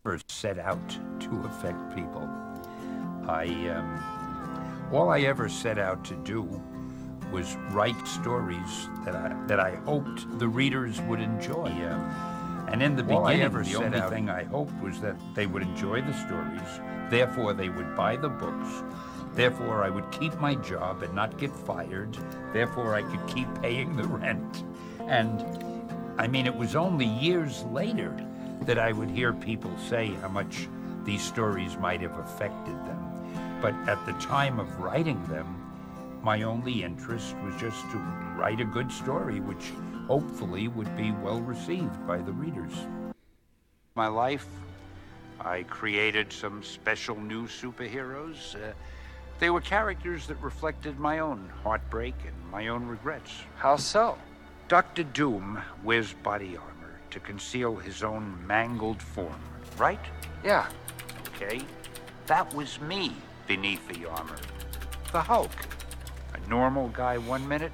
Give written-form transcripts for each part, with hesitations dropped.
never set out to affect people. All I ever set out to do was write stories that I hoped the readers would enjoy. And in the beginning, the only thing I hoped was that they would enjoy the stories. Therefore, they would buy the books. Therefore, I would keep my job and not get fired. Therefore, I could keep paying the rent. And I mean, it was only years later that I would hear people say how much these stories might have affected them. But at the time of writing them, my only interest was just to write a good story, which hopefully would be well received by the readers. My life, I created some special new superheroes. They were characters that reflected my own heartbreak and my own regrets. How so? Dr. Doom wears body armor to conceal his own mangled form, right? Yeah. Okay, that was me beneath the armor. The Hulk. A normal guy 1 minute,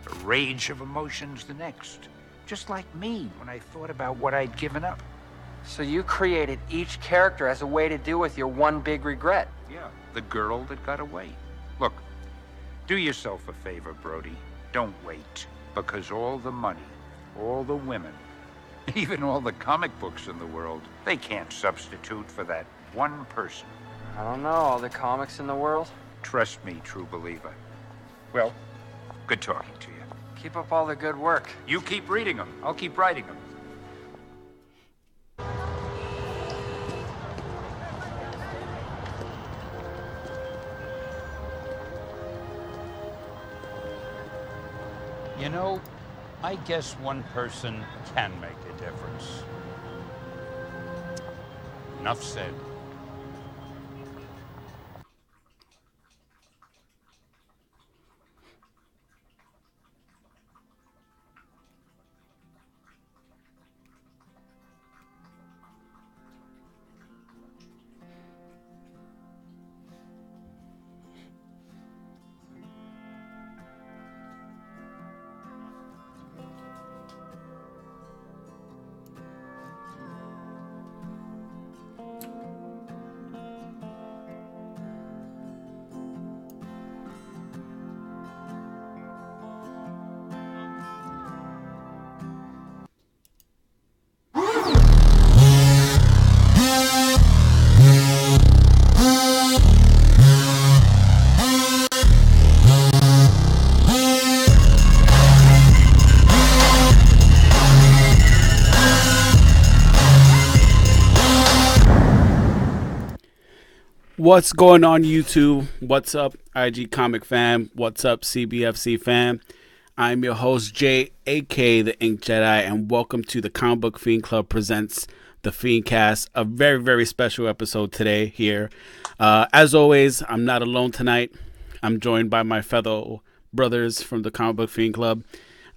a rage of emotions the next. Just like me when I thought about what I'd given up. So you created each character as a way to deal with your one big regret. Yeah, the girl that got away. Look, do yourself a favor, Brody. Don't wait. Because all the money, all the women, even all the comic books in the world, they can't substitute for that one person. I don't know, all the comics in the world? Trust me, true believer. Well, good talking to you. Keep up all the good work. You keep reading them. I'll keep writing them. You know, I guess one person can make a difference. Enough said. What's going on, YouTube? What's up, IG Comic fam? What's up, CBFC fam? I'm your host, Jay, aka the Ink Jedi, and welcome to the Comic Book Fiend Club presents the Fiend Cast, a very, very special episode today here. As always, I'm not alone tonight. I'm joined by my fellow brothers from the Comic Book Fiend Club.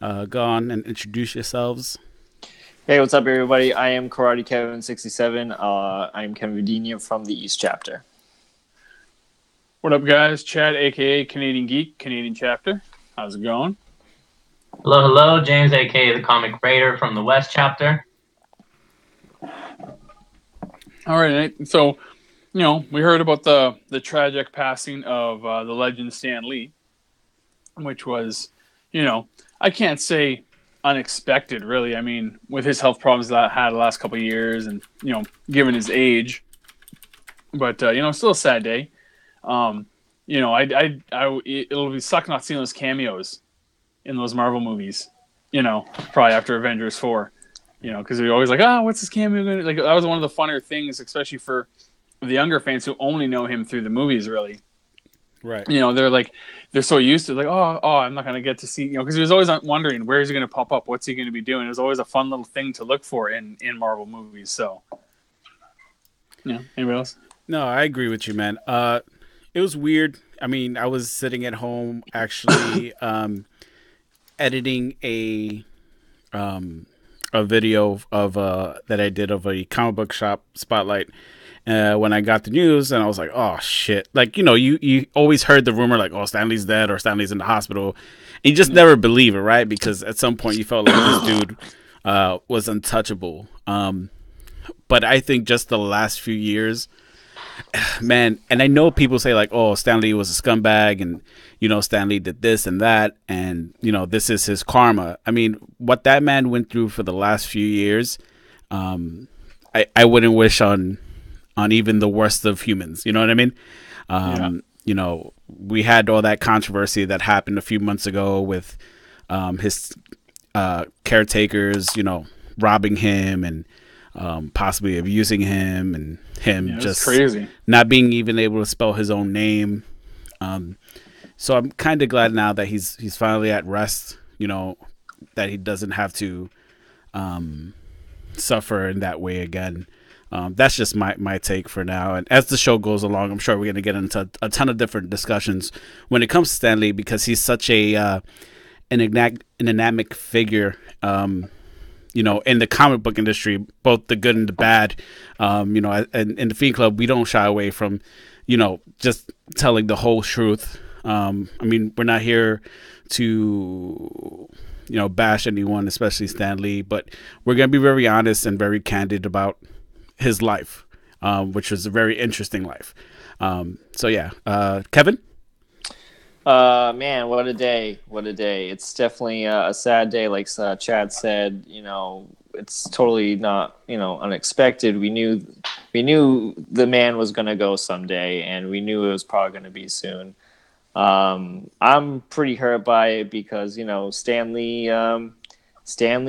Go on and introduce yourselves. Hey, what's up, everybody? I am Karate Kevin 67. I'm Kevin Videnia from the East Chapter. What up, guys? Chad, a.k.a. Canadian Geek, Canadian Chapter. How's it going? Hello, hello. James, a.k.a. the Comic Raider from the West Chapter. All right. So, we heard about the tragic passing of the legend Stan Lee, which was, I can't say unexpected, really. I mean, with his health problems that I had the last couple of years and, given his age. But, still a sad day. It'll be suck not seeing those cameos in those Marvel movies, probably after Avengers 4, because they're always like, what's his cameo gonna, like, that was one of the funnier things, especially for the younger fans who only know him through the movies, really. Right. They're so used to, like, I'm not going to get to see, because he was always wondering, where is he going to pop up? What's he going to be doing? It was always a fun little thing to look for in Marvel movies. So, anybody else? No, I agree with you, man. It was weird. I mean, I was sitting at home actually editing a video of that I did of a comic book shop spotlight when I got the news, and I was like, oh shit. Like, you always heard the rumor like, oh, Stanley's dead or Stanley's in the hospital. And you just never believe it, right? Because at some point you felt like this dude was untouchable. but I think just the last few years, man, and I know people say like, oh, Stan Lee was a scumbag and, Stan Lee did this and that. And, this is his karma. I mean, what that man went through for the last few years, I wouldn't wish on even the worst of humans. You know what I mean? We had all that controversy that happened a few months ago with his caretakers, robbing him and possibly abusing him, and him just crazy, not being even able to spell his own name. So I'm kind of glad now that he's finally at rest, that he doesn't have to suffer in that way again. That's just my take for now. And as the show goes along, I'm sure we're going to get into a ton of different discussions when it comes to Stan Lee, because he's such an dynamic figure, in the comic book industry, both the good and the bad. And in the Fiend Club, we don't shy away from, just telling the whole truth. I mean, we're not here to, bash anyone, especially Stan Lee, but we're going to be very honest and very candid about his life, which was a very interesting life. So yeah, Kevin? Man, what a day. What a day. It's definitely a sad day. Like Chad said, it's totally not, unexpected. We knew the man was going to go someday, and we knew it was probably going to be soon. I'm pretty hurt by it because, Stan Lee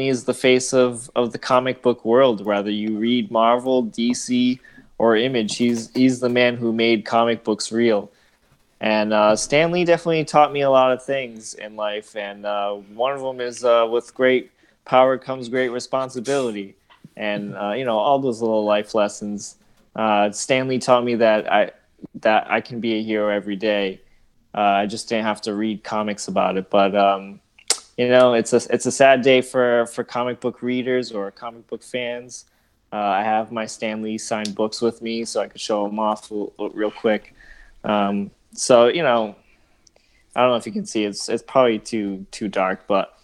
is the face of the comic book world. Whether you read Marvel, DC, or Image, he's the man who made comic books real. And Stan Lee definitely taught me a lot of things in life, and one of them is with great power comes great responsibility, and all those little life lessons. Stan Lee taught me that I can be a hero every day. I just didn't have to read comics about it, but it's a sad day for comic book readers or comic book fans. I have my Stan Lee signed books with me, so I could show them off real quick. So, I don't know if you can see, it's probably too dark, but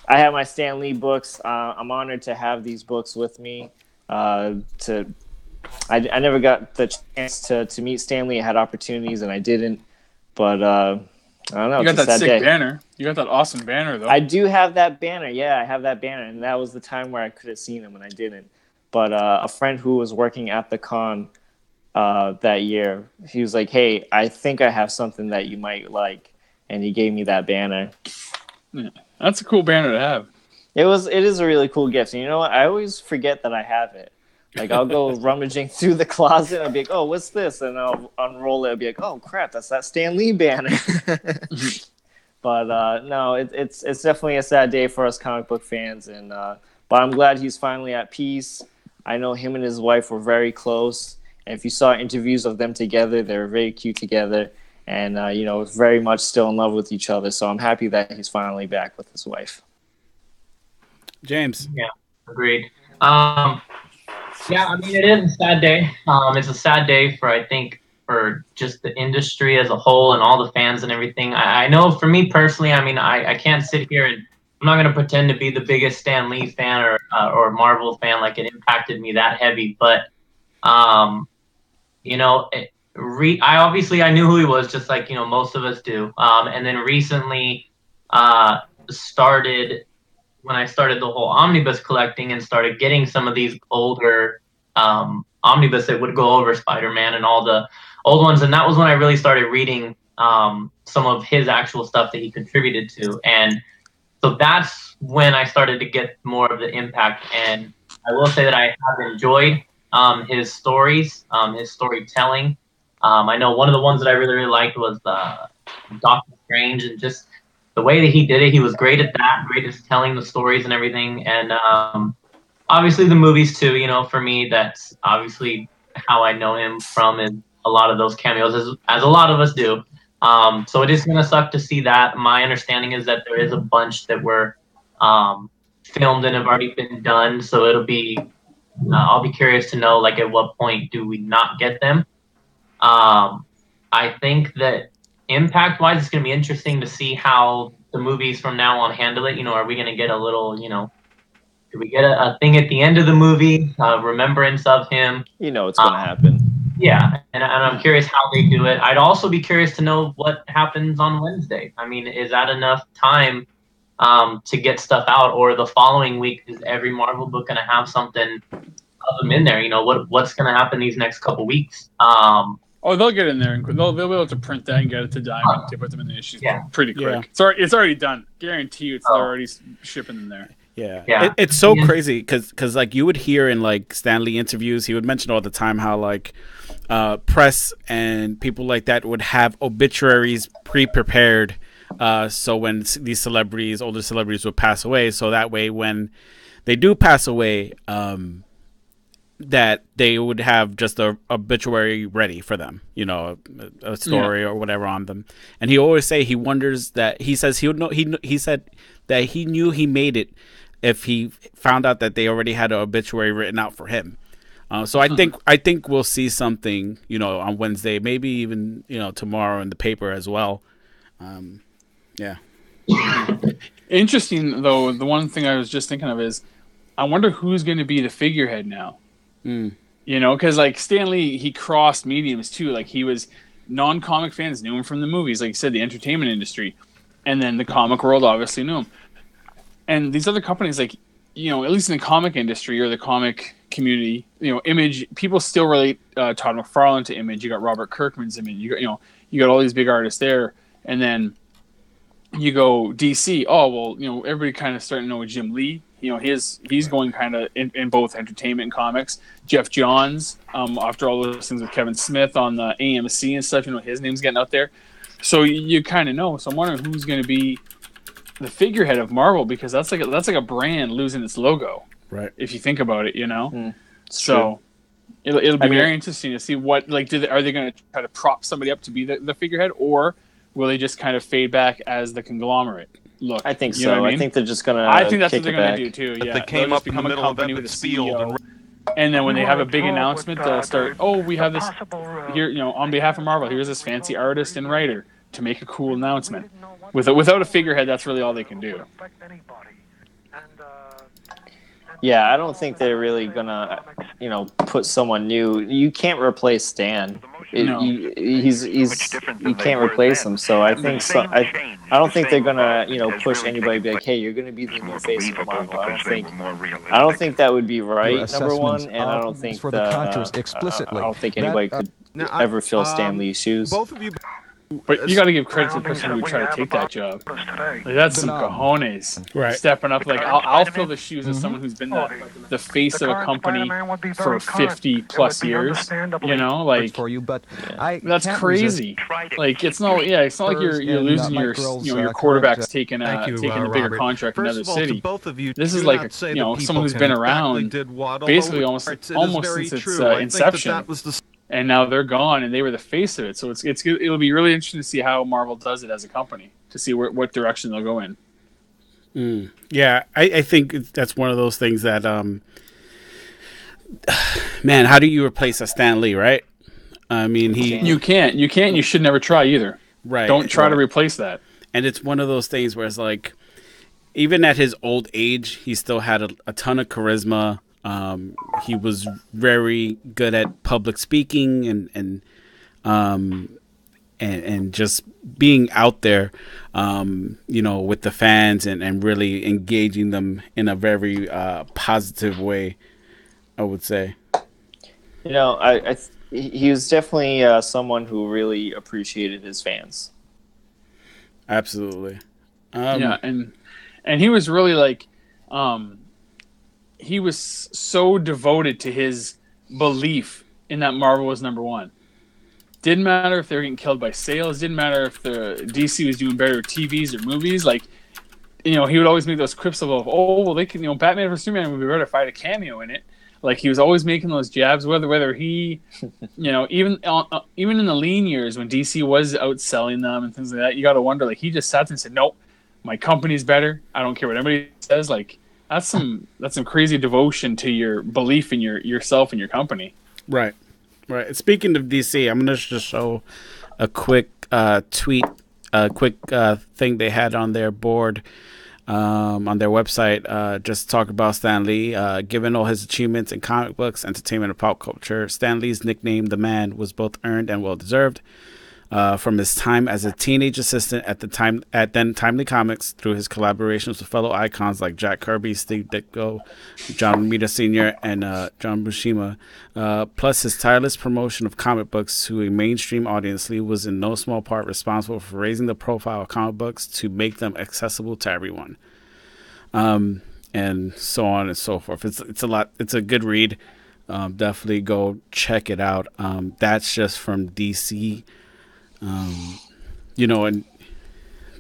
I have my Stan Lee books. I'm honored to have these books with me. I never got the chance to meet Stan Lee. I had opportunities and I didn't, but I don't know. You got that sick banner. You got that awesome banner, though. I do have that banner. Yeah, I have that banner, and that was the time where I could have seen him and I didn't. But a friend who was working at the con that year, he was like, hey, I think I have something that you might like, and he gave me that banner. Yeah, that's a cool banner to have. It is a really cool gift, and you know what, I always forget that I have it. Like, I'll go rummaging through the closet, and I'll be like, oh, what's this? And I'll unroll it, I'll be like, oh crap, that's that Stan Lee banner. But no, it's definitely a sad day for us comic book fans, and but I'm glad he's finally at peace. I know him and his wife were very close. And if you saw interviews of them together, they were very cute together, and very much still in love with each other. So I'm happy that he's finally back with his wife. James. Yeah, agreed. Yeah, I mean, it is a sad day. It's a sad day for just the industry as a whole and all the fans and everything. I know for me personally, I mean, I can't sit here and I'm not going to pretend to be the biggest Stan Lee fan or Marvel fan, like it impacted me that heavy, but I knew who he was, just like, most of us do. And then recently when I started the whole omnibus collecting and started getting some of these older omnibus that would go over Spider-Man and all the old ones. And that was when I really started reading some of his actual stuff that he contributed to. And so that's when I started to get more of the impact. And I will say that I have enjoyed his stories, his storytelling. I know one of the ones that I really, really liked was Doctor Strange, and just the way that he did it, he was great at that, great at telling the stories and everything. And obviously the movies too, for me, that's obviously how I know him from, is a lot of those cameos, as a lot of us do. So it is going to suck to see that. My understanding is that there is a bunch that were filmed and have already been done. So it'll be, I'll be curious to know, like, at what point do we not get them? I think that impact-wise, it's going to be interesting to see how the movies from now on handle it. Are we going to get a little, Do we get a thing at the end of the movie, remembrance of him? You know it's going to happen. Yeah, and I'm curious how they do it. I'd also be curious to know what happens on Wednesday. I mean, is that enough time to get stuff out, or the following week is every Marvel book going to have something of them in there? You know, what's going to happen these next couple weeks? Oh, they'll get in there and they'll be able to print that and get it to Diamond to put them in the issues pretty quick. Yeah. It's already done. Guarantee you, they're already shipping them there. Yeah. It's so crazy because like you would hear in like Stan Lee interviews, he would mention all the time how like press and people like that would have obituaries pre-prepared. So when these celebrities, older celebrities, would pass away, so that way when they do pass away, that they would have just a obituary ready for them, you know, a story or whatever on them. And he always say he wonders that he says he would know. He said that he knew he made it if he found out that they already had an obituary written out for him. So I think we'll see something, you know, on Wednesday, maybe even, you know, tomorrow in the paper as well. Yeah. Interesting though. The one thing I was just thinking of is, I wonder who's going to be the figurehead now. You know, because like Stan Lee, he crossed mediums too. Like he was non-comic fans knew him from the movies, like you said, the entertainment industry, and then the comic world obviously knew him. And these other companies, like, you know, at least in the comic industry or the comic community, you know, Image, people still relate Todd McFarlane to Image. You got Robert Kirkman's Image. You got all these big artists there, and then you go DC. Oh well, you know, everybody kind of starting to know Jim Lee. You know, he's going kind of in both entertainment and comics. Jeff Johns, after all those things with Kevin Smith on the AMC and stuff, you know, his name's getting out there. So you kind of know. So I'm wondering who's going to be the figurehead of Marvel, because that's like a brand losing its logo, right? If you think about it, you know. So it'll be very interesting to see what are they going to try to prop somebody up to be the figurehead, or will they just kind of fade back as the conglomerate? Look, I think so. I think they're just gonna. I think that's what they're gonna do too. Yeah, they came up in the middle of Epic Field, and then when they have a big announcement, they'll start. Oh, we have this here. You know, on behalf of Marvel, here's this fancy artist and writer to make a cool announcement. Without a figurehead, that's really all they can do. Yeah, I don't think they're really gonna, you know, put someone new. You can't replace Stan. No. You can't replace him. So I think I don't think they're gonna, you know, push anybody. Be like, hey, you're gonna be the new face of Marvel. I don't think that would be right. Number one, and I don't think I don't think anybody could ever fill Stan Lee's shoes. Both of you. But you got to give credit to the person who would try to take that job. Like, that's some cojones. Right. Stepping up, like, I'll fill the shoes of someone who's been the face of a company for 50 plus years. You know, like, that's crazy. Like, it's not like you're losing your quarterback's taking a bigger contract in another city. This is like, someone who's been around basically almost since its inception. And now they're gone, and they were the face of it. So it'll be really interesting to see how Marvel does it as a company, to see what direction they'll go in. Yeah, I think that's one of those things that, man, how do you replace a Stan Lee, right? I mean, you can't. You should never try either. Right. Don't try to replace that. And it's one of those things where it's like, even at his old age, he still had a ton of charisma. He was very good at public speaking and just being out there, with the fans and really engaging them in a very positive way, I would say. He was definitely someone who really appreciated his fans. Absolutely. And he was really like, he was so devoted to his belief in that Marvel was number one. Didn't matter if they were getting killed by sales. Didn't matter if the DC was doing better with TVs or movies. Like, he would always make those quips of, they can, Batman vs Superman would be better if I had a cameo in it. Like, he was always making those jabs, whether he, even in the lean years when DC was outselling them and things like that, you got to wonder, like, he just sat there and said, nope, my company's better. I don't care what anybody says. Like, that's some crazy devotion to your belief in yourself and your company. Right. Speaking of DC, I'm going to just show a quick tweet, a quick thing they had on their board. on their website, just talk about Stan Lee. Given all his achievements in comic books, entertainment, and pop culture, Stan Lee's nickname, The Man, was both earned and well-deserved. From his time as a teenage assistant at then Timely Comics, through his collaborations with fellow icons like Jack Kirby, Steve Ditko, John Romita Sr., and John Buscema, plus his tireless promotion of comic books to a mainstream audience, Lee was in no small part responsible for raising the profile of comic books to make them accessible to everyone, and so on and so forth. It's a lot. It's a good read. Definitely go check it out. That's just from DC. And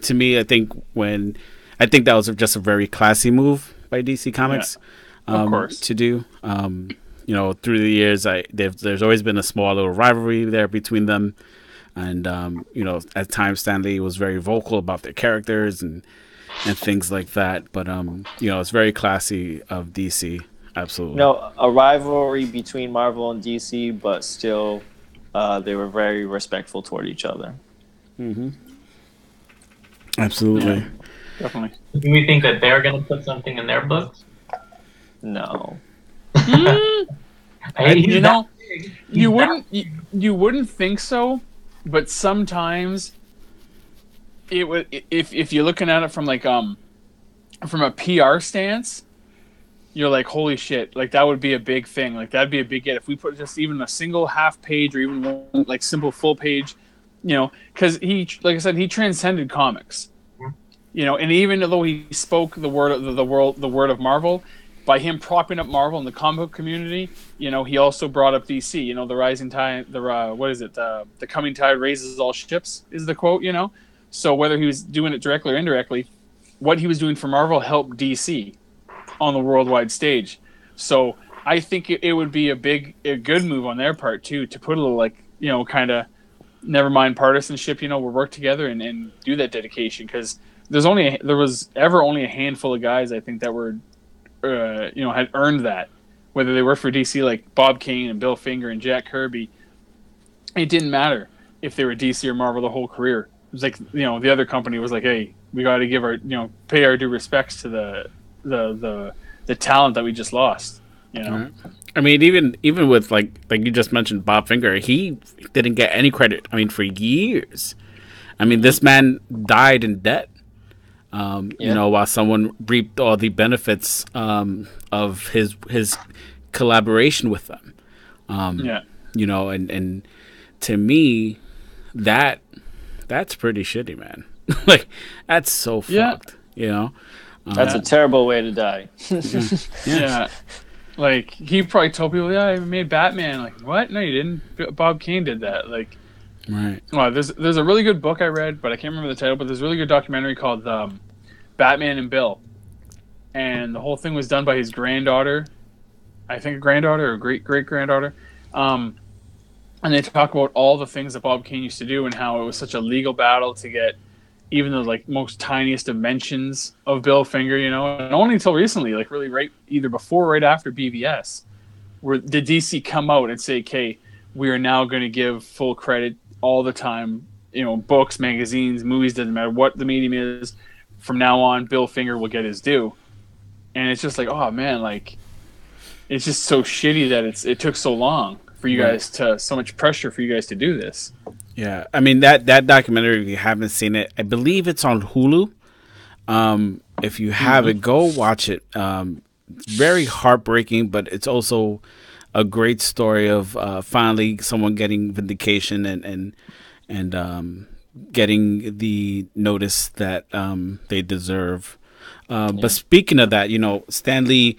to me, I think that was just a very classy move by DC Comics, of course, to do. Through the years, there's always been a small little rivalry there between them, and at times Stan Lee was very vocal about their characters and things like that. But it's very classy of DC, absolutely. No, a rivalry between Marvel and DC, but still. They were very respectful toward each other. Mm-hmm. Absolutely. Yeah, definitely. Do we think that they're going to put something in their books? No. You wouldn't think so, but sometimes it would. If you're looking at it from from a PR stance, you're like, holy shit, like that would be a big thing. Like that'd be a big get if we put just even a single half page or even one like simple full page, because he, like I said, he transcended comics, and even though he spoke the word of Marvel, by him propping up Marvel in the comic book community, he also brought up DC. The rising tide, the coming tide raises all ships is the quote. So whether he was doing it directly or indirectly, what he was doing for Marvel helped DC on the worldwide stage. So I think it would be a good move on their part too, to put a little kind of never mind partisanship, we'll work together and do that dedication, because there was only a handful of guys I think that were had earned that, whether they worked for DC like Bob Kane and Bill Finger and Jack Kirby. It didn't matter if they were DC or Marvel the whole career. It was like the other company was like, hey, we got to give our pay our due respects to the talent that we just lost. I mean, even with like you just mentioned, Bob Finger, he didn't get any credit. I mean, for years. I mean, this man died in debt. While someone reaped all the benefits of his collaboration with them. And to me, that's pretty shitty, man. Like that's so fucked. That's a terrible way to die. Yeah. Like, he probably told people, yeah, I made Batman. Like, what? No, you didn't. Bob Kane did that. Like, right. Well, there's a really good book I read, but I can't remember the title, but there's a really good documentary called Batman and Bill. And the whole thing was done by his granddaughter. I think a granddaughter or great-granddaughter. And they talk about all the things that Bob Kane used to do and how it was such a legal battle to get even the most tiniest dimensions of Bill Finger, and only until recently, really right either before or right after BVS, where did DC come out and say, okay, we are now going to give full credit all the time, books, magazines, movies, doesn't matter what the medium is, from now on, Bill Finger will get his due. And it's just like, oh man, it's just so shitty that it took so long for you guys so much pressure for you guys to do this. Yeah, I mean that documentary, if you haven't seen it, I believe it's on Hulu. If you haven't, go watch it. Very heartbreaking, but it's also a great story of finally someone getting vindication and getting the notice that they deserve. But speaking of that, Stan Lee,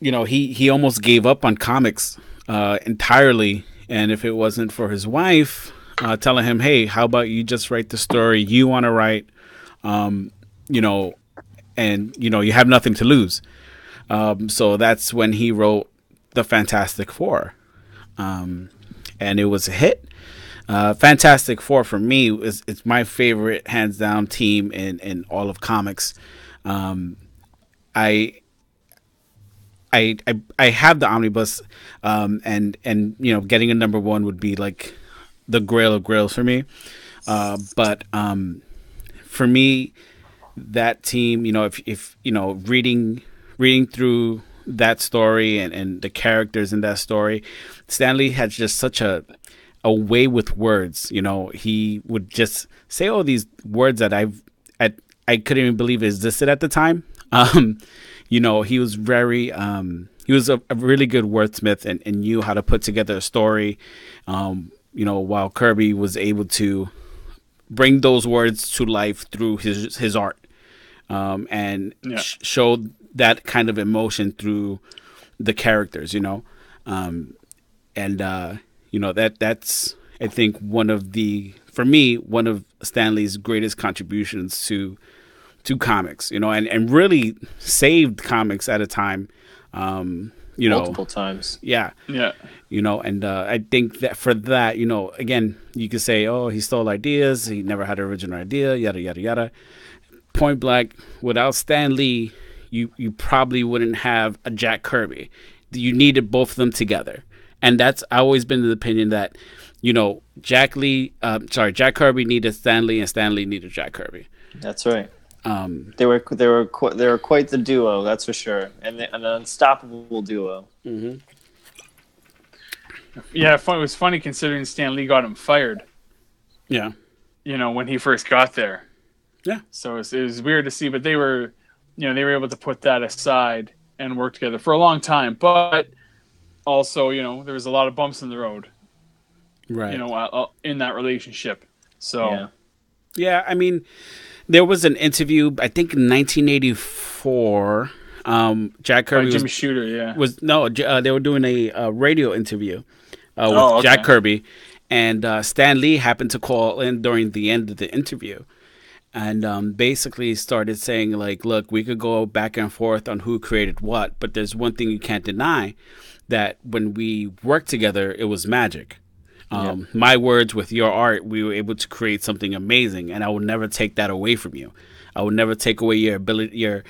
he almost gave up on comics entirely, and if it wasn't for his wife telling him, hey, how about you just write the story you want to write, and you have nothing to lose. So that's when he wrote the Fantastic Four, and it was a hit. Fantastic Four for me it's my favorite hands down team in all of comics. I have the omnibus, and getting a number one would be like the grail of grails for me. But for me, that team, if reading through that story and the characters in that story, Stan Lee had just such a way with words. He would just say all these words that I couldn't even believe existed at the time. He was very he was a really good wordsmith and knew how to put together a story. While Kirby was able to bring those words to life through his art, and showed that kind of emotion through the characters. That's I think one of Stan Lee's greatest contributions to comics, and really saved comics at a time, multiple times. Yeah. And I think that for that, again, you could say, oh, he stole ideas. He never had an original idea, yada, yada, yada. Point blank, without Stan Lee, you probably wouldn't have a Jack Kirby. You needed both of them together. And that's always been the opinion that, Jack Kirby needed Stan Lee and Stan Lee needed Jack Kirby. That's right. They were quite the duo, that's for sure, and an unstoppable duo. Mm-hmm. Yeah, it was funny considering Stan Lee got him fired. Yeah, when he first got there. Yeah. So it was weird to see, but they were able to put that aside and work together for a long time. But also, there was a lot of bumps in the road. Right. In that relationship. So. Yeah, I mean, there was an interview, I think in 1984. Jack Kirby Jimmy Shooter, they were doing a radio interview with Jack Kirby, and Stan Lee happened to call in during the end of the interview, and basically started saying, like, look, we could go back and forth on who created what, but there's one thing you can't deny, that when we worked together, it was magic. My words with your art, we were able to create something amazing, and I will never take that away from you. I will never take away your ability, your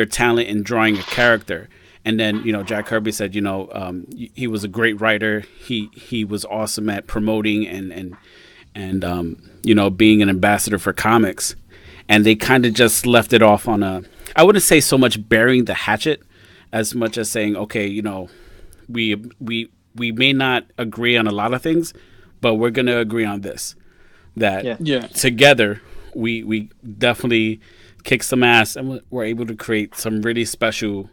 talent in drawing a character. And then, Jack Kirby said, he was a great writer. He was awesome at promoting and being an ambassador for comics. And they kind of just left it off on I wouldn't say so much burying the hatchet as much as saying, okay, we may not agree on a lot of things, but we're going to agree on this. That together we definitely kick some ass, and we're able to create some really special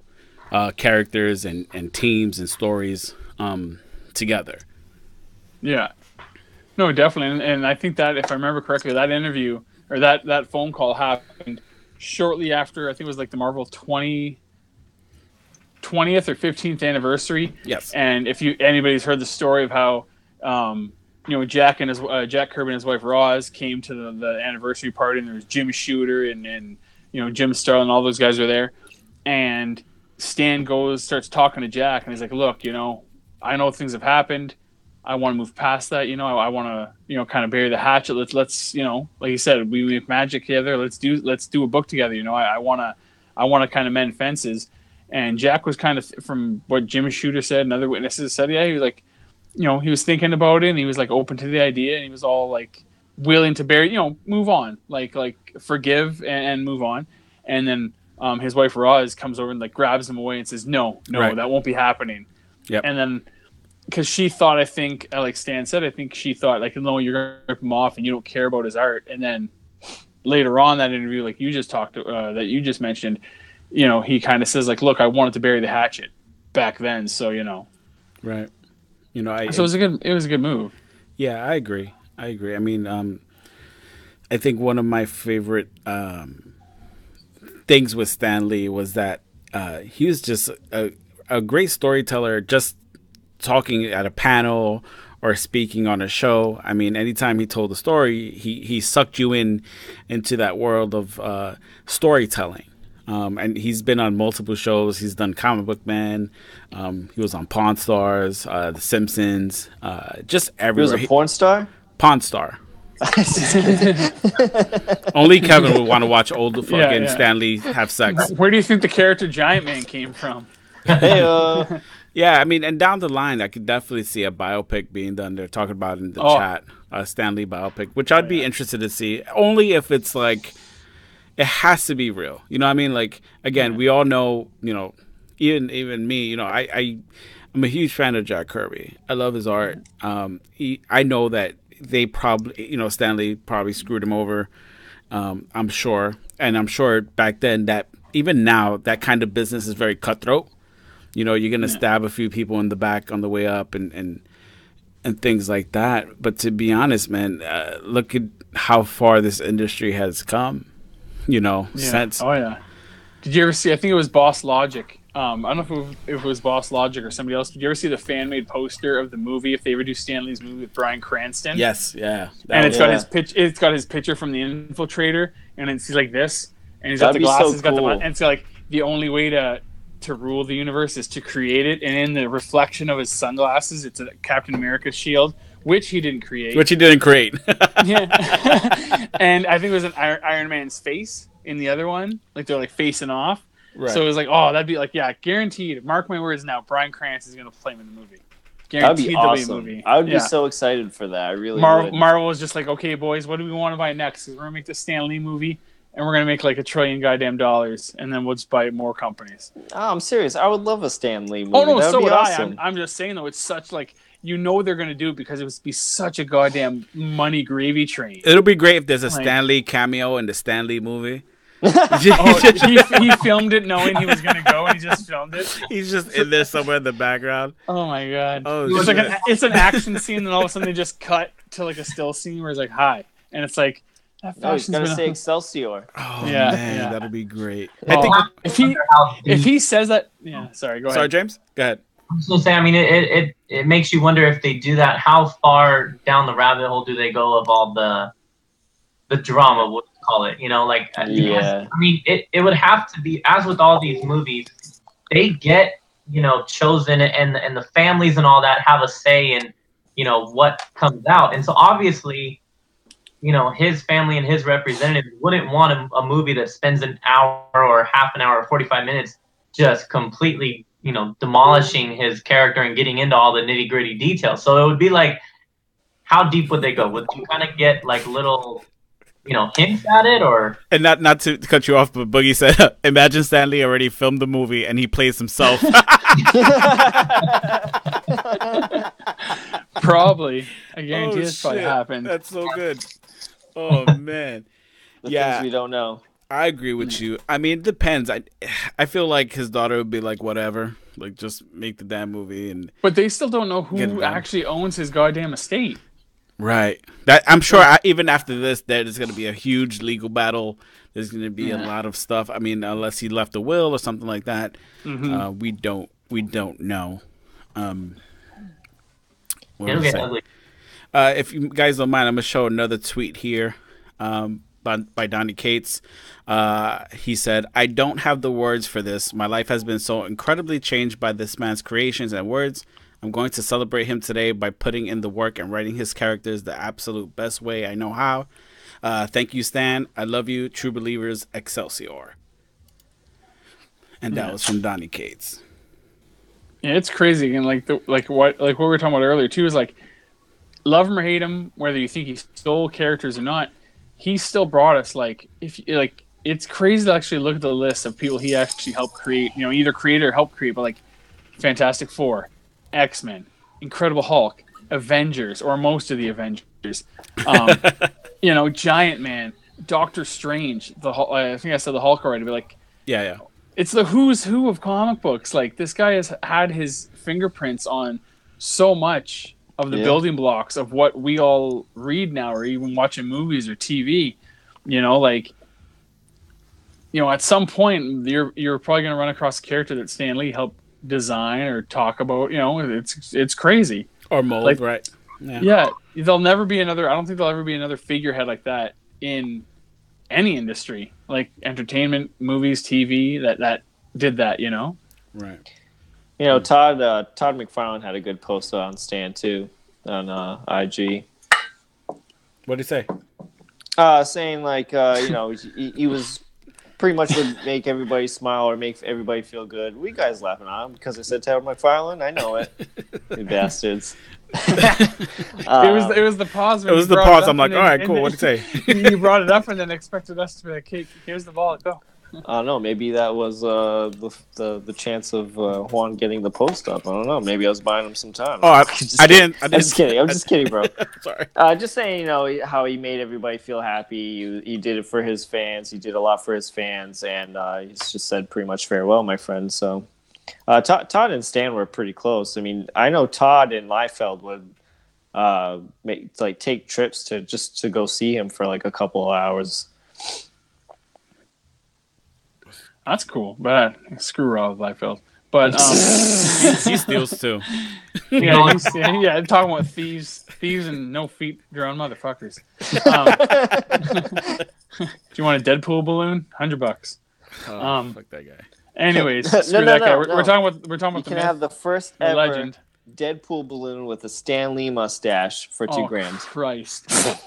characters and teams and stories together. Yeah. No, definitely. And I think that, if I remember correctly, that interview or that phone call happened shortly after, I think it was like the Marvel 20th or 15th anniversary. Yes. And if anybody's heard the story of how Jack Kirby and his wife Roz came to the anniversary party, and there was Jim Shooter and Jim Starlin, all those guys were there, and Stan starts talking to Jack, and he's like, look, I know things have happened. I want to move past that. I want to kind of bury the hatchet. Let's like you said, we make magic together. Let's do a book together. I want to kind of mend fences. And Jack was kind of, from what Jim Shooter said and other witnesses said, he was like, he was thinking about it, and he was like open to the idea, and he was all like willing to bury, move on, like forgive and move on. And then his wife Roz comes over and like grabs him away and says, no, right. That won't be happening. Yep. And then, because she thought, I think, like Stan said, I think she thought, like, no, you're going to rip him off and you don't care about his art. And then later on that interview, like you just talked that you just mentioned, he kind of says, like, look, I wanted to bury the hatchet back then. So, Right. So it was a good move. Yeah, I agree. I mean, I think one of my favorite things with Stan Lee was that he was just a great storyteller, just talking at a panel or speaking on a show. I mean, anytime he told a story, he sucked you into that world of storytelling. And he's been on multiple shows. He's done Comic Book Man. He was on Pawn Stars, The Simpsons, just everywhere. He was a porn star? Pawn Star. Only Kevin would want to watch old fucking Stan Lee have sex. Where do you think the character Giant Man came from? Hey, yeah, I mean, and down the line, I could definitely see a biopic being done. They're talking about it in the chat, a Stan Lee biopic, which I'd be interested to see. Only if it's like, it has to be real. You know what I mean? Like, again, we all know, you know, even me, you know, I'm a huge fan of Jack Kirby. I love his art. I know that they probably, you know, Stanley probably screwed him over. I'm sure. And I'm sure back then that even now that kind of business is very cutthroat. You know, you're going to stab a few people in the back on the way up and things like that. But to be honest, man, look at how far this industry has come, you know, since. Oh, yeah. Did you ever see, I think it was Boss Logic. I don't know if it was Boss Logic or somebody else. Did you ever see the fan-made poster of the movie, if they ever do Stanley's movie with Bryan Cranston? Yes, yeah. And it's got his picture from the Infiltrator, and it's like this, and he's got the glasses, so cool. and it's like the only way to rule the universe is to create it, and in the reflection of his sunglasses, it's a Captain America shield, which he didn't create. Yeah. And I think it was an Iron Man's face in the other one, like they're like facing off. Right. So it was like, oh, that'd be like, yeah, guaranteed. Mark my words now, Bryan Cranston is going to play him in the movie. Guaranteed that'd be awesome. There'll be a movie. I would be so excited for that. I really would. Marvel was just like, okay, boys, what do we want to buy next? We're going to make the Stan Lee movie, and we're going to make like $1 trillion goddamn dollars, and then we'll just buy more companies. Oh, I'm serious. I would love a Stan Lee movie. Oh, no, so would awesome. I'm just saying, though, it's such like, you know they're going to do it because it would be such a goddamn money gravy train. It'll be great if there's a Stan Lee cameo in the Stan Lee movie. He filmed it knowing he was going to go, and he just filmed it. He's just in there somewhere in the background. Oh my god! Oh, it's like it's an action scene, and all of a sudden they just cut to like a still scene where it's like hi, and it's like that fashion's gonna say Excelsior. Oh man, that'll be great. Oh, I think if he says that, sorry, go ahead. Sorry, James, go ahead. I was gonna say, I mean, it makes you wonder if they do that, how far down the rabbit hole do they go of all the drama, what you call it, you know, like, because, I mean, it would have to be, as with all these movies, they get, you know, chosen, and the families and all that have a say in, you know, what comes out. And so obviously, you know, his family and his representatives wouldn't want a movie that spends an hour or half an hour or 45 minutes just completely, you know, demolishing his character and getting into all the nitty gritty details. So it would be like, how deep would they go? Would you kind of get like little, you know, hints at it, or? And not to cut you off, but Boogie said, imagine Stanley already filmed the movie and he plays himself. Probably. I guarantee this probably happened. That's so good. Oh man. The things we don't know. I agree with you. I mean, it depends. I feel like his daughter would be like, whatever, like just make the damn movie. But they still don't know who actually owns his goddamn estate. Right. That I'm sure. Even after this, there's going to be a huge legal battle. There's going to be a lot of stuff. I mean, unless he left a will or something like that, we don't know. It'll get ugly. If you guys don't mind, I'm gonna show another tweet here. By Donnie Cates. He said, I don't have the words for this. My life has been so incredibly changed by this man's creations and words. I'm going to celebrate him today by putting in the work and writing his characters the absolute best way I know how. Thank you, Stan. I love you. True believers, Excelsior. And that was from Donnie Cates. Yeah, it's crazy. And like what we were talking about earlier too is like, love him or hate him, whether you think he stole characters or not, he still brought us it's crazy to actually look at the list of people he actually helped create, you know, either create or help create, but like Fantastic Four, X-Men, Incredible Hulk, Avengers, or most of the Avengers, you know, Giant Man, Doctor Strange, I think I said the Hulk already, but like, yeah, it's the who's who of comic books. Like, this guy has had his fingerprints on so much of the building blocks of what we all read now, or even watching movies or TV. You know, like, you know, at some point you're probably going to run across a character that Stan Lee helped design or talk about. You know, it's crazy. Or mold, like, right? Yeah, there'll never be another. I don't think there'll ever be another figurehead like that in any industry, like entertainment, movies, TV, that did that. You know, right? You know, Todd McFarlane had a good post on Stan too on IG. What did he say? Saying like, you know, he was pretty much would make everybody smile or make everybody feel good. We guys laughing at him because I said Todd McFarlane. I know it. You bastards. It was the pause. It was the pause. I'm like, all right, cool. What'd you say? You brought it up and then expected us to be like, hey, here's the ball. Go. I don't know. Maybe that was the chance of Juan getting the post up. I don't know. Maybe I was buying him some time. Oh, I didn't. I'm just kidding. I'm just kidding, bro. Sorry. Just saying, how he made everybody feel happy. He did it for his fans. He did a lot for his fans, and he's just said pretty much farewell, my friend. So, Todd and Stan were pretty close. I mean, I know Todd and Liefeld would take trips to go see him for like a couple of hours. That's cool, but screw Rob Liefeld. But he steals too. Yeah, talking about thieves and no feet, grown motherfuckers. Do you want a Deadpool balloon? $100. Fuck that guy. Anyways, screw that guy. We're talking about you can have the first ever legend Deadpool balloon with a Stan Lee mustache for $2,000. Christ!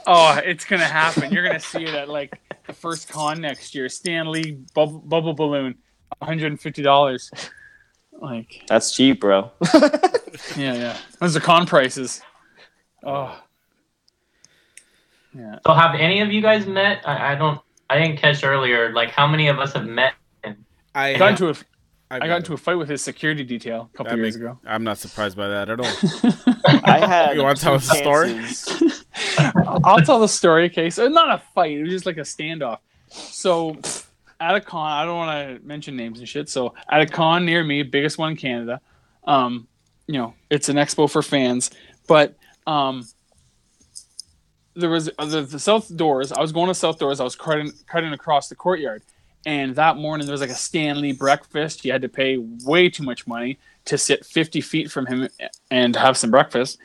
Oh, it's gonna happen. You're gonna see it at like the first con next year. Stan Lee bubble balloon, $150. Like that's cheap, bro. yeah. Those are con prices. Oh, yeah. So have any of you guys met? I didn't catch earlier. Like, how many of us have met him? I got into a fight with his security detail a couple years ago. I'm not surprised by that at all. I had. You want to tell us the story? I'll tell the story. Okay, so not a fight. It was just like a standoff. So at a con, I don't want to mention names and shit. So at a con near me, biggest one in Canada. It's an expo for fans, but there was the south doors. I was going to south doors. I was cutting across the courtyard. And that morning, there was like a Stan Lee breakfast. You had to pay way too much money to sit 50 feet from him and have some breakfast.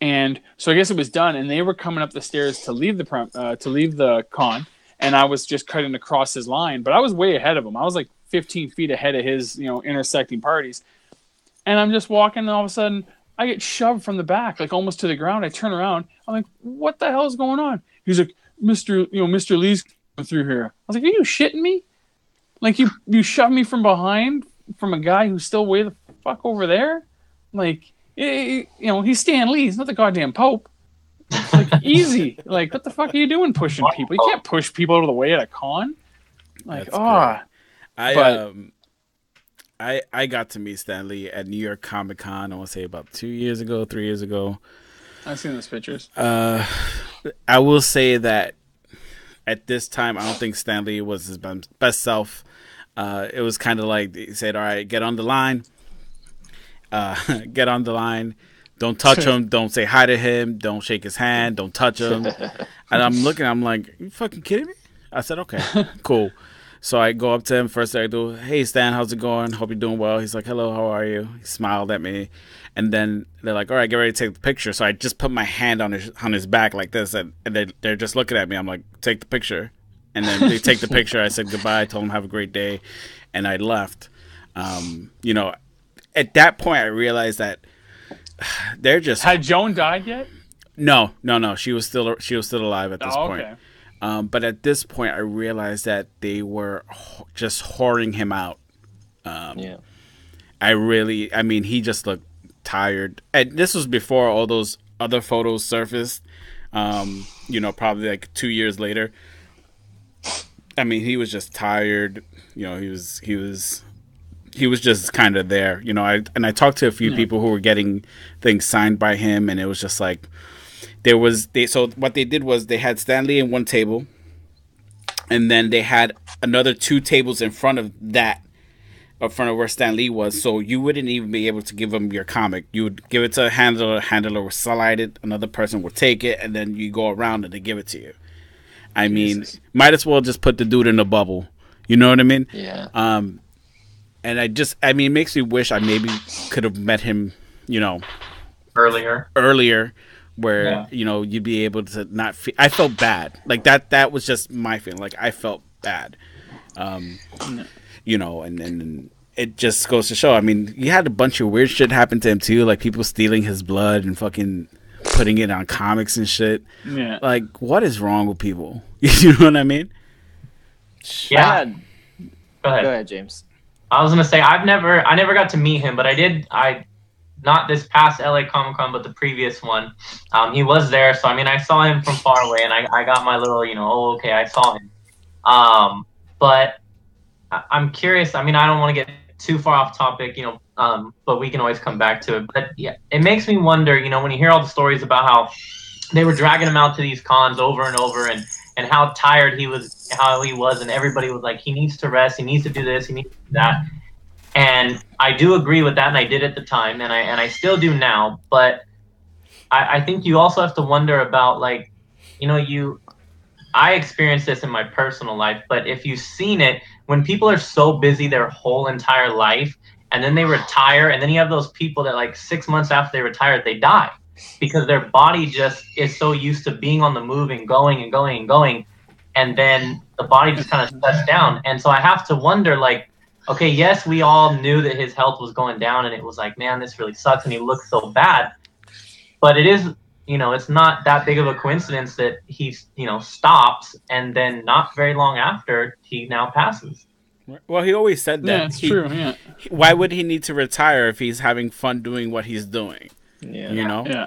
And so I guess it was done. And they were coming up the stairs to leave the con. And I was just cutting across his line. But I was way ahead of him. I was like 15 feet ahead of his, intersecting parties. And I'm just walking, and all of a sudden, I get shoved from the back, like almost to the ground. I turn around. I'm like, what the hell is going on? He's like, Mr. Lee's coming through here. I was like, are you shitting me? Like, you shoved me from behind from a guy who's still way the fuck over there? Like, he's Stan Lee. He's not the goddamn Pope. Like, easy. Like, what the fuck are you doing pushing people? You can't push people out of the way at a con. Like, I got to meet Stan Lee at New York Comic Con, I want to say about 3 years ago. I've seen those pictures. I will say that at this time, I don't think Stan Lee was his best self. It was kind of like he said, all right, get on the line. Get on the line. Don't touch him. Don't say hi to him. Don't shake his hand. Don't touch him. And I'm looking, I'm like, you fucking kidding me? I said, okay, cool. So I go up to him. First thing I do, hey, Stan, how's it going? Hope you're doing well. He's like, hello, how are you? He smiled at me. And then they're like, all right, get ready to take the picture. So I just put my hand on his back like this, and they're just looking at me. I'm like, take the picture. And then they take the picture. I said goodbye. I told them have a great day, and I left. At that point, I realized that they're just. Had Joan died yet? No. She was still alive at this point. Okay. But at this point, I realized that they were just whoring him out. Yeah. He just looked tired. And this was before all those other photos surfaced. Probably like 2 years later. I mean, he was just tired. He was just kind of there. I talked to a few people who were getting things signed by him, and it was just like so what they did was they had Stan Lee in one table, and then they had another 2 tables in front of where Stan Lee was, so you wouldn't even be able to give him your comic. You would give it to a handler would slide it, another person would take it, and then you go around and they give it to you. I mean, might as well just put the dude in a bubble. You know what I mean? Yeah. And it makes me wish I maybe could have met him, earlier, where you'd be able to not feel. I felt bad, like that was just my feeling. Like I felt bad, and it just goes to show. I mean, he had a bunch of weird shit happen to him too, like people stealing his blood and fucking putting it on comics and shit. Yeah, like what is wrong with people? You know what I mean? Yeah. Go ahead, James. I was gonna say I never got to meet him, but I not this past LA Comic Con, but the previous one. He was there, so I mean, I saw him from far away, and I got my little, oh, okay, I saw him. But I'm curious. I mean, I don't want to get too far off topic, but we can always come back to it. But yeah, it makes me wonder, when you hear all the stories about how they were dragging him out to these cons over and over, and how tired he was, and everybody was like, he needs to rest, he needs to do this, he needs to do that. And I do agree with that, and I did at the time, and I still do now. But I think you also have to wonder about, like, I experienced this in my personal life, but if you've seen it, when people are so busy their whole entire life, and then they retire, and then you have those people that, like, 6 months after they retire, they die because their body just is so used to being on the move and going and going and going, and then the body just kind of shuts down. And so I have to wonder, like, okay, yes, we all knew that his health was going down, and it was like, man, this really sucks, and he looks so bad. But it is, it's not that big of a coincidence that he, stops, and then not very long after, he now passes. Well, he always said that. Yeah, it's true. Yeah. Why would he need to retire if he's having fun doing what he's doing? Yeah. Yeah.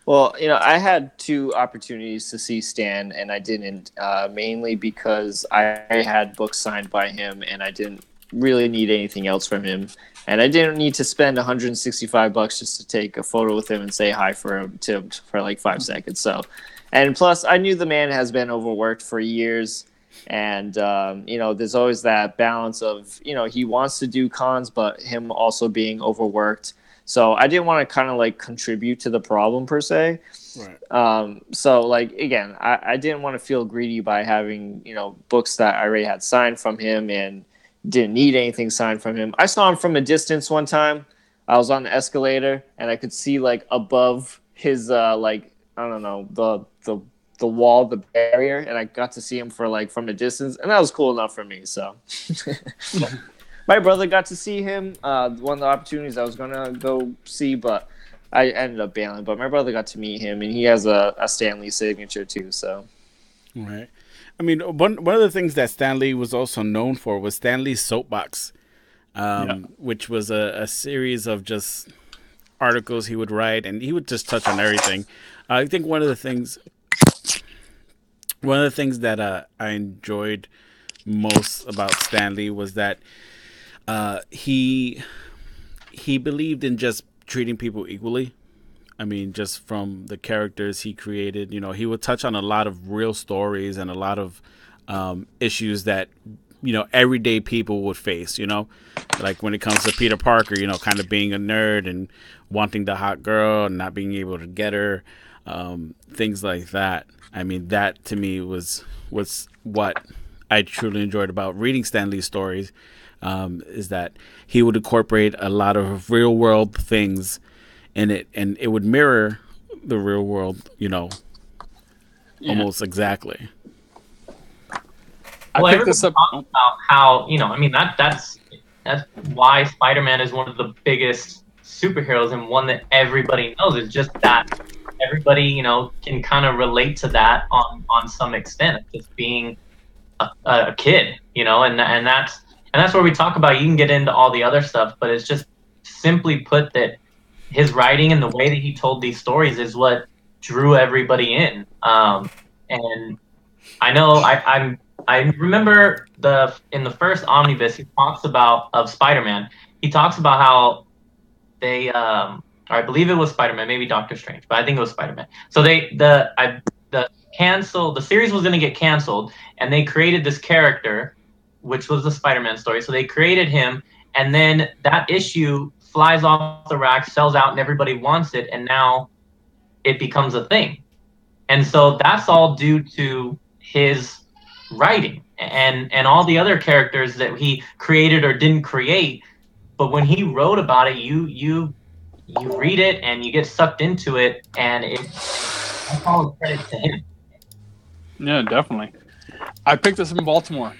Well, I had 2 opportunities to see Stan, and I didn't, mainly because I had books signed by him, and I didn't really need anything else from him. And I didn't need to spend $165 just to take a photo with him and say hi for like 5 seconds. So, and plus, I knew the man has been overworked for years, and there's always that balance of he wants to do cons, but him also being overworked. So I didn't want to kind of like contribute to the problem per se. Right. So like again, I didn't want to feel greedy by having books that I already had signed from him and didn't need anything signed from him. I saw him from a distance one time. I was on the escalator and I could see like above his like I don't know the wall, the barrier, and I got to see him for like from a distance, and that was cool enough for me. So my brother got to see him. One of the opportunities I was gonna go see, but I ended up bailing. But my brother got to meet him, and he has a Stan Lee signature too. So right. I mean, one of the things that Stan Lee was also known for was Stan Lee's Soapbox, which was a series of just articles he would write, and he would just touch on everything. I think one of the things that I enjoyed most about Stan Lee was that he believed in just treating people equally. I mean, just from the characters he created, he would touch on a lot of real stories and a lot of issues that, everyday people would face, like when it comes to Peter Parker, kind of being a nerd and wanting the hot girl and not being able to get her, things like that. I mean, that to me was what I truly enjoyed about reading Stan Lee's stories, is that he would incorporate a lot of real world things in it, and it would mirror the real world, almost exactly. Well, I picked this up about how that's why Spider-Man is one of the biggest superheroes and one that everybody knows. It's just that everybody can kind of relate to that on some extent, just being a kid, and that's where we talk about. You can get into all the other stuff, but it's just simply put that his writing and the way that he told these stories is what drew everybody in. And I know I remember in the first omnibus he talks about of Spider-Man. He talks about how they or I believe it was Spider-Man, maybe Doctor Strange, but I think it was Spider-Man. So the series was going to get canceled, and they created this character, which was the Spider-Man story. So they created him, and then that issue flies off the rack, sells out, and everybody wants it, and now it becomes a thing. And so that's all due to his writing and all the other characters that he created or didn't create. But when he wrote about it, you read it and you get sucked into it, and that's all credit to him. Yeah, definitely. I picked this up in Baltimore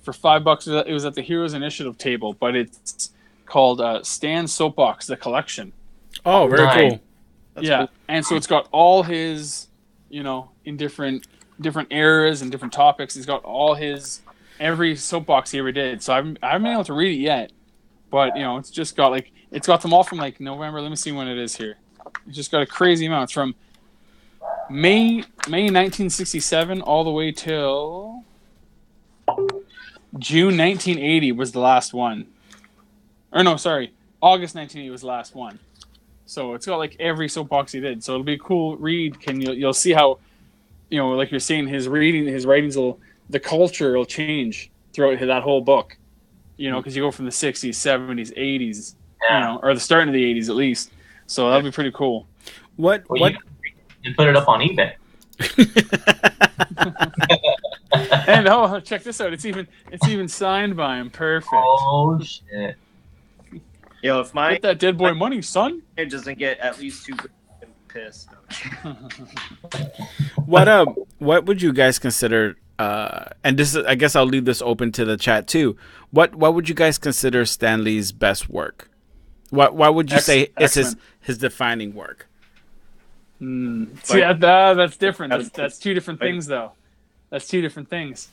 for $5. It was at the Heroes Initiative table, but it's called Stan's Soapbox, the collection. Oh, very cool. That's cool. And so it's got all his, in different eras and different topics. He's got all every soapbox he ever did. So I haven't been able to read it yet, But it's just got it's got them all from November. Let me see when it is here. It's just got a crazy amount. It's from May 1967 all the way till June 1980 was the last one. Or no, sorry, August 1980 was the last one. So it's got every soapbox he did. So it'll be a cool read. You'll see how, like you're saying, his writings the culture will change throughout that whole book. Because you go from the 60s, 70s, 80s, or the starting of the 80s at least. So that'll be pretty cool. What? You put it up on eBay. And check this out! It's even signed by him. Perfect. Oh shit! If my get that dead boy money, son. It doesn't get at least 2 pissed. What would you guys consider? And this is, I guess I'll leave this open to the chat too. What would you guys consider Stan Lee's best work? Why would you say it's his defining work? See, that's different. That's two different things, though. That's two different things.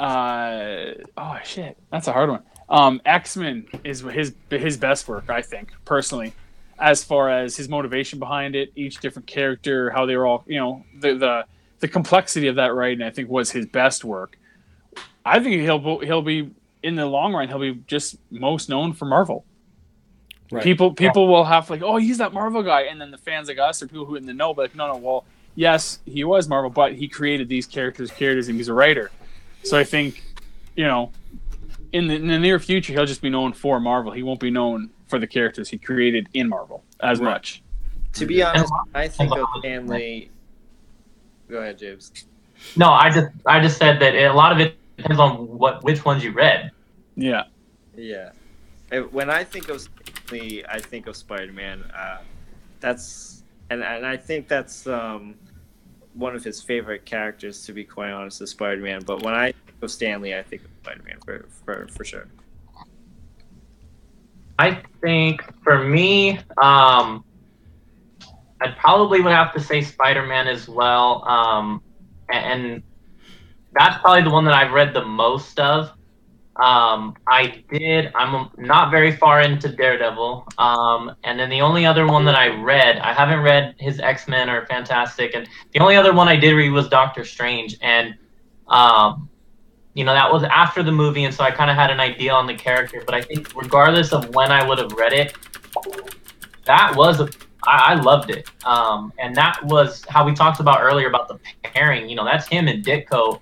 Oh shit, that's a hard one. X-Men is his best work, I think, personally, as far as his motivation behind it, each different character, how they were all, the complexity of that writing, I think, was his best work. I think he'll be in the long run, he'll be just most known for Marvel. Right. People will have oh, he's that Marvel guy, and then the fans like us or people who in the know, but no, well, yes, he was Marvel, but he created these characters, and he's a writer. So I think, in the near future, he'll just be known for Marvel. He won't be known for the characters he created in Marvel as much. To be honest, I think of Stan Lee. Go ahead, James. No, I just said that a lot of it depends on which ones you read. Yeah. Yeah. When I think of Stan Lee, I think of Spider-Man. That's and I think that's one of his favorite characters, to be quite honest, is Spider-Man. But when I think of Stan Lee, I think of Spider-Man for sure. I think for me, I probably would have to say Spider-Man as well. And that's probably the one that I've read the most of. I'm not very far into Daredevil. And then the only other one that I haven't read his X-Men or Fantastic. And the only other one I did read was Doctor Strange. And, that was after the movie. And so I kind of had an idea on the character. But I think regardless of when I would have read it, I loved it. And that was how we talked about earlier about the pairing. That's him and Ditko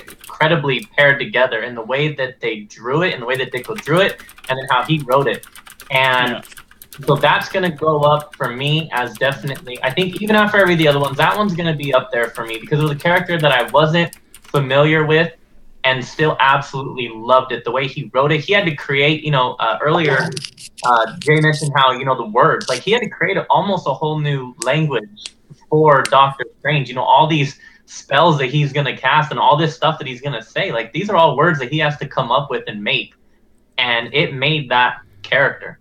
incredibly paired together in the way that they drew it and the way that Ditko drew it and then how he wrote it. And so that's going to go up for me as definitely, I think even after I read the other ones, that one's going to be up there for me because it was a character that I wasn't familiar with and still absolutely loved it. The way he wrote it, he had to create, earlier Jay mentioned how, the words, he had to create almost a whole new language for Doctor Strange, all these spells that he's going to cast and all this stuff that he's going to say, these are all words that he has to come up with and make. And it made that character.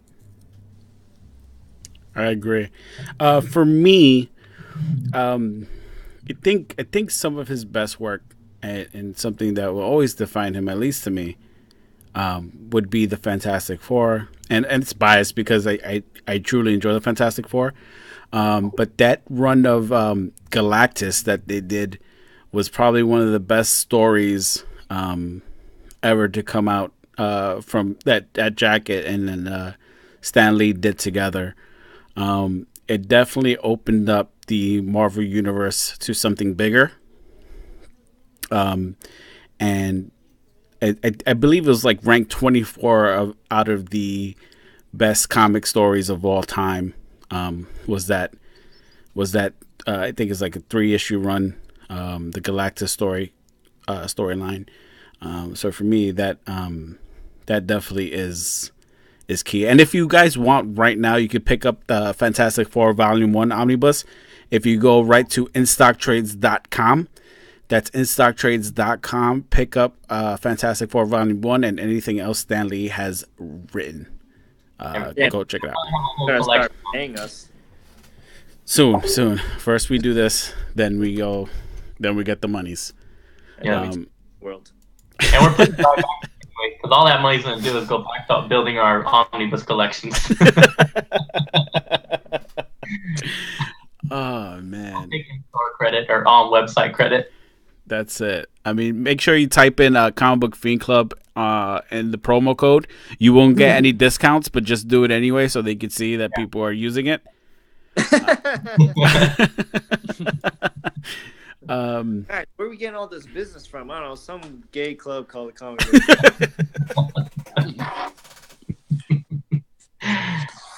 I agree. For me, I think some of his best work and something that will always define him, at least to me, would be the Fantastic Four. And it's biased because I truly enjoy the Fantastic Four. But that run of Galactus that they did was probably one of the best stories ever to come out from that jacket and then Stan Lee did together. It definitely opened up the Marvel Universe to something bigger. And I believe it was ranked 24 out of the best comic stories of all time. Was that I think it's a 3-issue run, the Galactus storyline. So for me, that definitely is key. And if you guys want right now, you could pick up the Fantastic Four Volume 1 Omnibus. If you go right to InStockTrades.com, that's InStockTrades.com, pick up Fantastic Four Volume 1 and anything else Stan Lee has written. Go check it out. Start paying us. Soon. First we do this, then we get the monies. Yeah. World. And we're putting back anyway, because all that money's going to do is go back to building our omnibus collections. Oh man, Taking store credit or on website credit. that's it. I mean, make sure you type in Comic Book Fiend Club in the promo code. You won't get any discounts, but just do it anyway so they can see that people are using it. All right, where are we getting all this business from? I don't know, some gay club called the Comic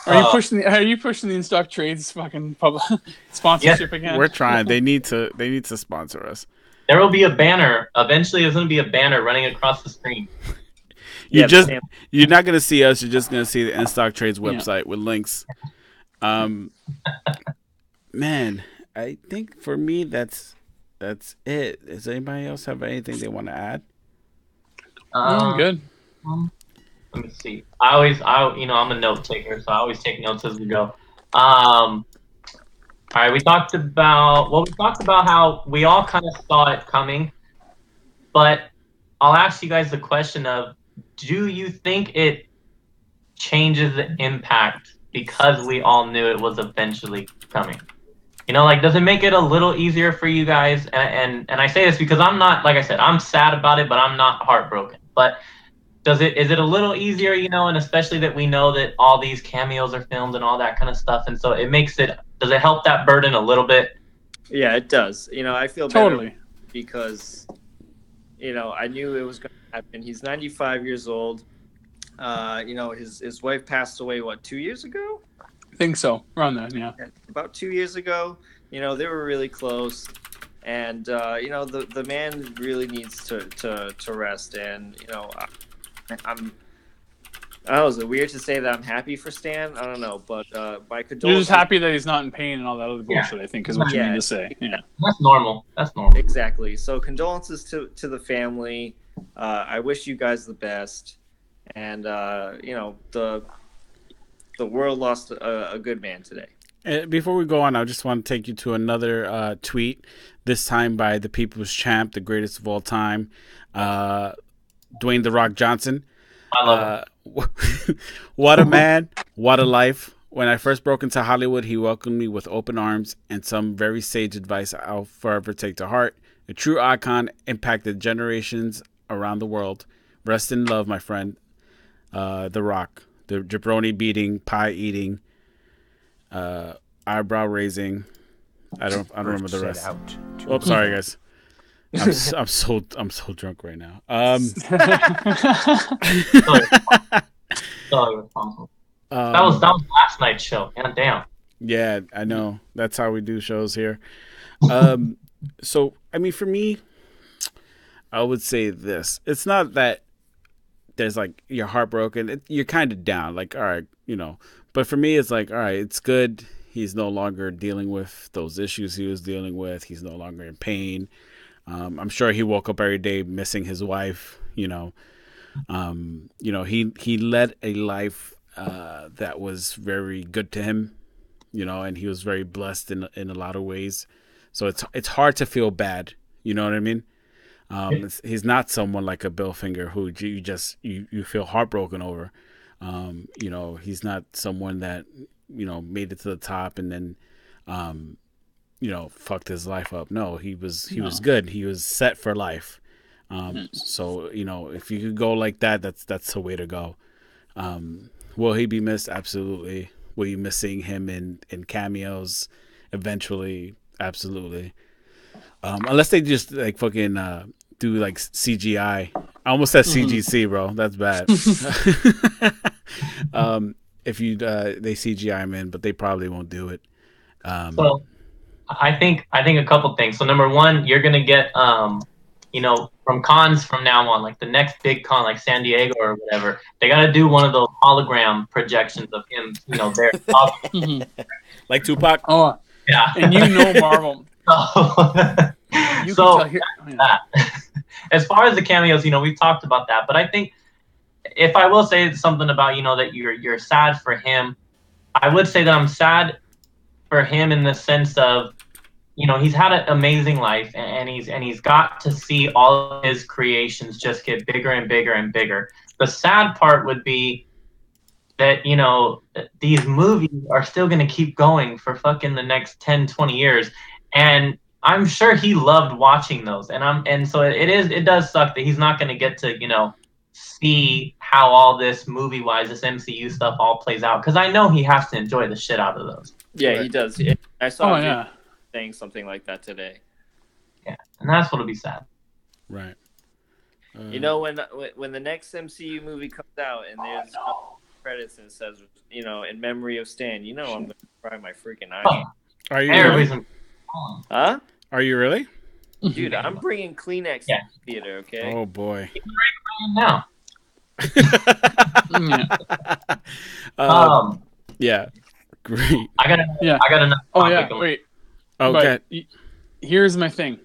Are you pushing the In Stock Trades fucking sponsorship again? We're trying. They need to sponsor us. There will be a banner. Eventually, there's going to be a banner running across the screen. You're not gonna see us. You're just gonna see the In Stock Trades website with links. Man, I think for me that's it. Does anybody else have anything they want to add? I'm good. Let me see. I'm a note taker, so I always take notes as we go. All right, we talked about how we all kind of saw it coming, but I'll ask you guys the question of, do you think it changes the impact because we all knew it was eventually coming? Does it make it a little easier for you guys? And I say this because I'm not, like I said, I'm sad about it, but I'm not heartbroken. But is it a little easier, and especially that we know that all these cameos are filmed and all that kind of stuff, and so does it help that burden a little bit? Yeah, it does. I feel Totally better because, I knew it was going to happen. He's 95 years old. His wife passed away, 2 years ago? I think so. Around that, yeah. About 2 years ago. They were really close. And, the man really needs to rest. And, I don't know, is it weird to say that I'm happy for Stan? I don't know, but my condolences. You're just happy that he's not in pain and all that other bullshit, I think, is what you mean to say. Yeah. That's normal. Exactly. So condolences to the family. I wish you guys the best. And, the world lost a good man today. Before we go on, I just want to take you to another tweet, this time by the People's Champ, the greatest of all time, Dwayne "The Rock" Johnson. I love it. What a man, what a life. When I first broke into Hollywood, he welcomed me with open arms and some very sage advice I'll forever take to heart. A true icon, impacted generations around the world. Rest in love, my friend. The Rock, the jabroni beating, pie eating, eyebrow raising. I don't remember the rest. Oh, sorry guys. I'm so drunk right now. That was last night's show. God damn. Yeah, I know. That's how we do shows here. So I mean, for me, I would say this. It's not that there's like you're heartbroken. You're kind of down. Like, all right, But for me, it's like, all right, it's good. He's no longer dealing with those issues he was dealing with. He's no longer in pain. I'm sure he woke up every day missing his wife. He led a life that was very good to him. And he was very blessed in a lot of ways. So it's hard to feel bad. You know what I mean? He's not someone like a Bill Finger who you feel heartbroken over. He's not someone that made it to the top and then fucked his life up. No, he was good. He was set for life. So if you could go like that, that's the way to go. Will he be missed? Absolutely. Will you miss seeing him in cameos eventually? Absolutely. Unless they just like fucking do like CGI. I almost said CGC, bro. That's bad. If you they CGI him in, but they probably won't do it. So I think a couple things. So number one, you're gonna get from cons from now on, like the next big con, like San Diego or whatever, they gotta do one of those hologram projections of him, there. Like Tupac. Oh yeah. And Marvel. As far as the cameos, we've talked about that, but I think if I will say something about that you're sad for him, I would say that I'm sad for him in the sense of he's had an amazing life, and he's got to see all of his creations just get bigger and bigger and bigger. The sad part would be that these movies are still going to keep going for fucking the next 10, 20 years, and I'm sure he loved watching those, and so it does suck that he's not going to get to see how all this movie wise, this MCU stuff all plays out, because I know he has to enjoy the shit out of those. Yeah, he does. I saw him saying something like that today. Yeah, and that's what'll be sad. Right. When the next MCU movie comes out and there's credits and it says, in memory of Stan, I'm gonna cry my freaking eyes. Are you really? Huh? Are you really? Dude, I'm bringing Kleenex to the theater, okay? Oh boy. Now. Yeah. Great. I got another topic. Wait. Okay. Here's my thing.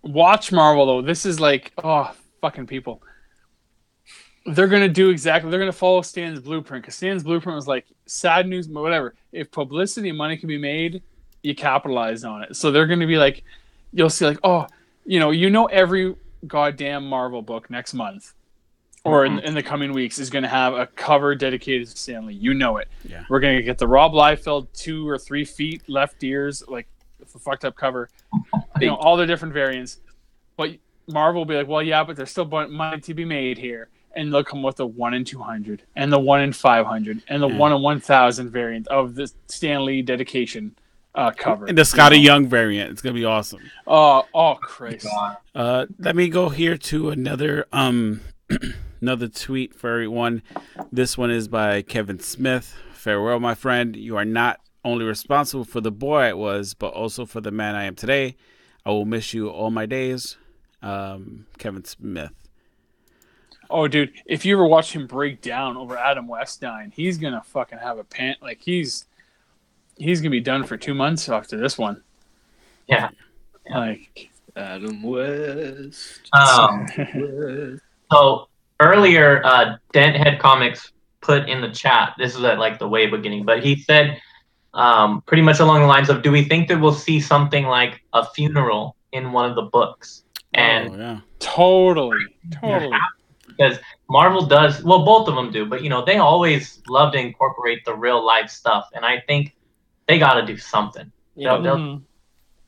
Watch Marvel though. This is like, fucking people. They're gonna follow Stan's blueprint, because Stan's blueprint was like sad news, whatever. If publicity and money can be made, you capitalize on it. So they're gonna be like, you'll see like, every goddamn Marvel book next month or in the coming weeks is going to have a cover dedicated to Stan Lee. You know it. Yeah. We're going to get the Rob Liefeld 2 or 3 feet left ears, like the fucked up cover, all the different variants. But Marvel will be like, well, yeah, but there's still money to be made here. And they'll come with the 1 in 200 and the 1 in 500 and the 1 in 1,000 variant of the Stan Lee dedication cover. And the Scotty Young variant. It's going to be awesome. Oh, Christ. Let me go here to another another tweet for everyone. This one is by Kevin Smith. Farewell, my friend. You are not only responsible for the boy I was, but also for the man I am today. I will miss you all my days. Kevin Smith. Oh, dude, if you ever watch him break down over Adam West dying, he's going to fucking have a pant. Like, he's going to be done for 2 months after this one. Yeah. Like, Adam West. So earlier, Denthead Comics put in the chat, this is at like the way beginning, but he said pretty much along the lines of, do we think that we'll see something like a funeral in one of the books? And totally. Because Marvel does, well, both of them do, but they always love to incorporate the real life stuff, and I think they got to do something. They'll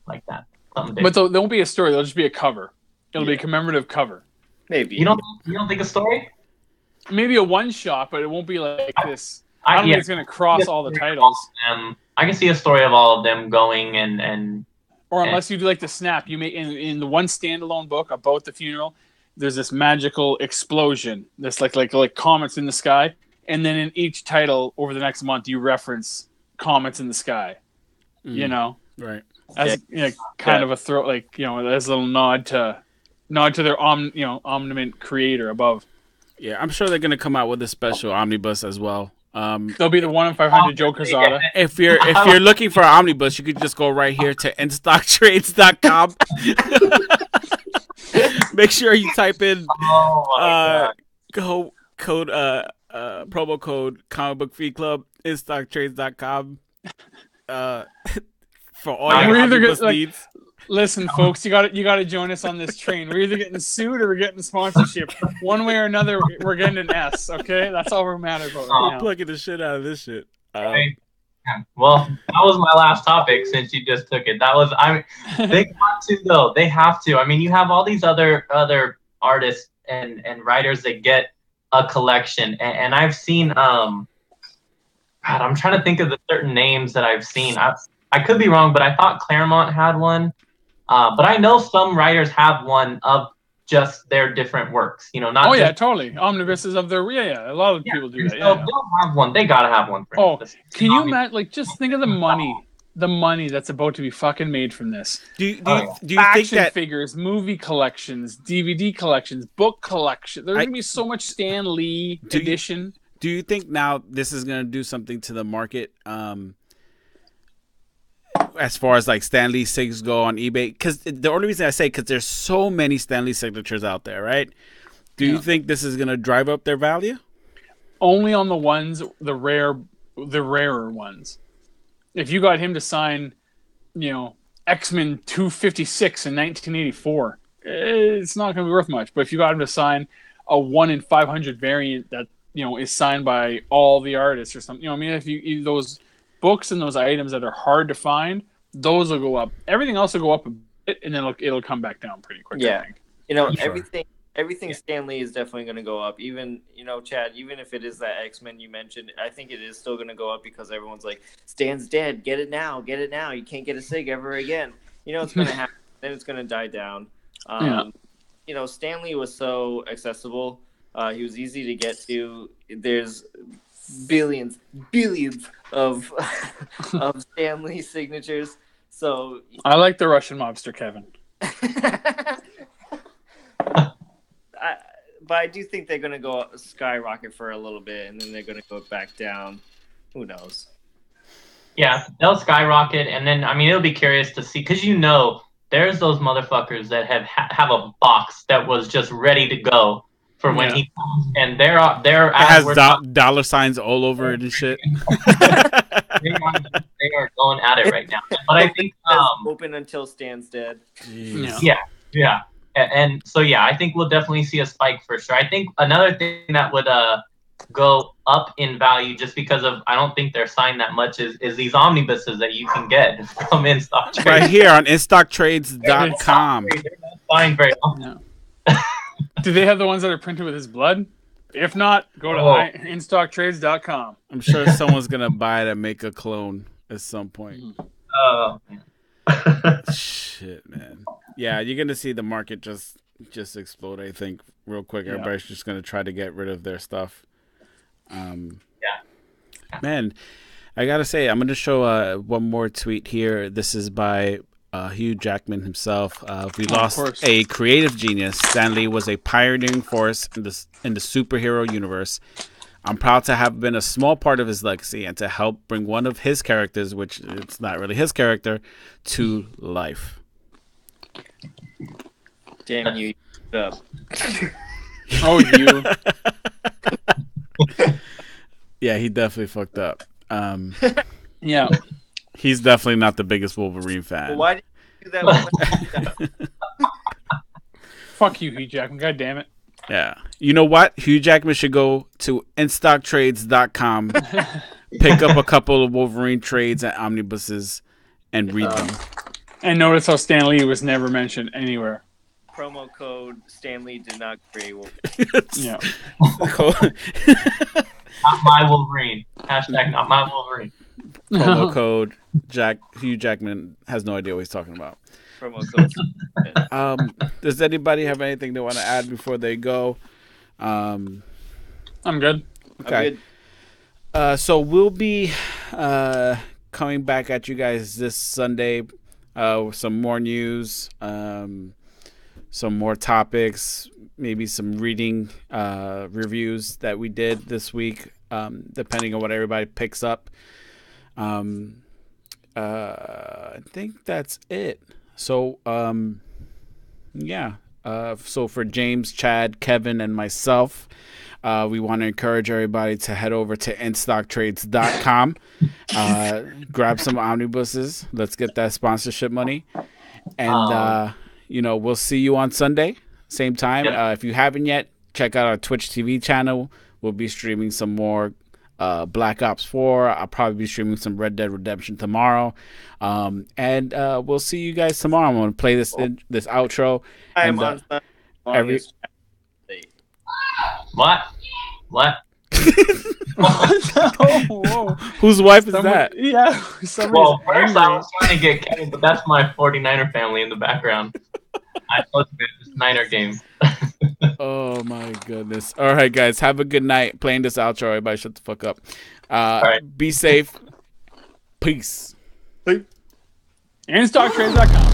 like that. But there won't be a story. There'll just be a cover. It'll be a commemorative cover. Maybe. You don't think a story? Maybe a one shot, but it won't be like this. I don't think it's going to cross all the titles. I can see a story of all of them going and or unless you do like the snap, you may in the one standalone book about the funeral. There's this magical explosion. This like comets in the sky, and then in each title over the next month, you reference comets in the sky. Right? As kind of a throw, like as a little nod to their omnipotent creator above. Yeah, I'm sure they're gonna come out with a special omnibus as well. There'll be the 1 in 500 Joe Quesada. If you're looking for an omnibus, you could just go right here to InStockTrades.com. Make sure you type in promo code Comic Book Feed Club InStockTrades.com for all your omnibus needs. Listen, folks, you got to join us on this train. We're either getting sued or we're getting sponsorship. One way or another, we're getting an S. Okay, that's all we're mad about right now. We're plugging the shit out of this shit. Well, that was my last topic since you just took it. They got to though. They have to. I mean, you have all these other artists and writers that get a collection, and I've seen. God, I'm trying to think of the certain names that I've seen. I could be wrong, but I thought Claremont had one. But I know some writers have one of just their different works. Not. Totally. Omnibuses of their. Yeah. A lot of people do that. So if they'll have one. They gotta have one. Can you imagine? Like, just think of the money that's about to be fucking made from this. Do you Action think that figures, movie collections, DVD collections, book collection? There's gonna be so much Stan Lee edition. Do you think now this is gonna do something to the market? As far as like Stan Lee sigs go on eBay, because the only reason I say because there's so many Stan Lee signatures out there, right? Do you think this is gonna drive up their value? Only on the ones, the rarer ones. If you got him to sign, X-Men 256 in 1984. It's not going to be worth much. But if you got him to sign a 1 in 500 variant that is signed by all the artists or something, I mean, if you those books and those items that are hard to find, those will go up. Everything else will go up a bit, and then it'll come back down pretty quick. Yeah, I think. Everything Stan Lee is definitely going to go up. Even, Chad, even if it is that X-Men you mentioned, I think it is still going to go up because everyone's like, Stan's dead. Get it now. Get it now. You can't get a SIG ever again. It's going to happen. Then it's going to die down. Stan Lee was so accessible. He was easy to get to. There's billions of of Stan Lee signatures. So I like the Russian mobster, Kevin. But I do think they're going to go skyrocket for a little bit, and then they're going to go back down. Who knows? Yeah, they'll skyrocket, and then it'll be curious to see because there's those motherfuckers that have a box that was just ready to go for when he comes, and they're it has dollar signs all over it and shit. they are going at it right now, but I think open until Stan's dead. Yeah. And so, I think we'll definitely see a spike for sure. I think another thing that would go up in value just because of I don't think they're signed that much is these omnibuses that you can get from InStock Trades. Right here on InStockTrades.com. They're not signed very often. No. Do they have the ones that are printed with his blood? If not, go to InStockTrades.com. I'm sure someone's going to buy it and make a clone at some point. Oh, shit, man. Yeah, you're gonna see the market just explode. I think real quick. Everybody's just gonna try to get rid of their stuff. Man, I gotta say, I'm gonna show one more tweet here. This is by Hugh Jackman himself. We lost a creative genius. Stan Lee was a pioneering force in the superhero universe. I'm proud to have been a small part of his legacy and to help bring one of his characters, which it's not really his character, to life. Damn you. Oh, you. Yeah, he definitely fucked up. Yeah. He's definitely not the biggest Wolverine fan. Well, why did you do that? Fuck you, Hugh Jackman. God damn it. Yeah. You know what? Hugh Jackman should go to InStockTrades.com, pick up a couple of Wolverine trades and omnibuses, and read them. And notice how Stan Lee was never mentioned anywhere. Promo code Stan Lee did not create Wolverine. Yeah. Not my Wolverine. Hashtag not my Wolverine. Promo code Hugh Jackman has no idea what he's talking about. Promo code. Does anybody have anything they want to add before they go? I'm good. Okay. I'm good. So we'll be coming back at you guys this Sunday with some more news, some more topics, maybe some reading reviews that we did this week, depending on what everybody picks up. I think that's it. So, so for James, Chad, Kevin, and myself, we want to encourage everybody to head over to InStockTrades.com, grab some omnibuses. Let's get that sponsorship money. And, we'll see you on Sunday, same time. Yep. If you haven't yet, check out our Twitch TV channel. We'll be streaming some more Black Ops 4. I'll probably be streaming some Red Dead Redemption tomorrow. And we'll see you guys tomorrow. I'm going to play this outro. I am on What? Whoa. Whose wife is that? Yeah. Well, first I was trying to get Kevin, but that's my 49er family in the background. I told you it's a Niner game. Oh my goodness. All right, guys. Have a good night. Playing this outro. Everybody shut the fuck up. Right. Be safe. Peace. InStockTrades.com.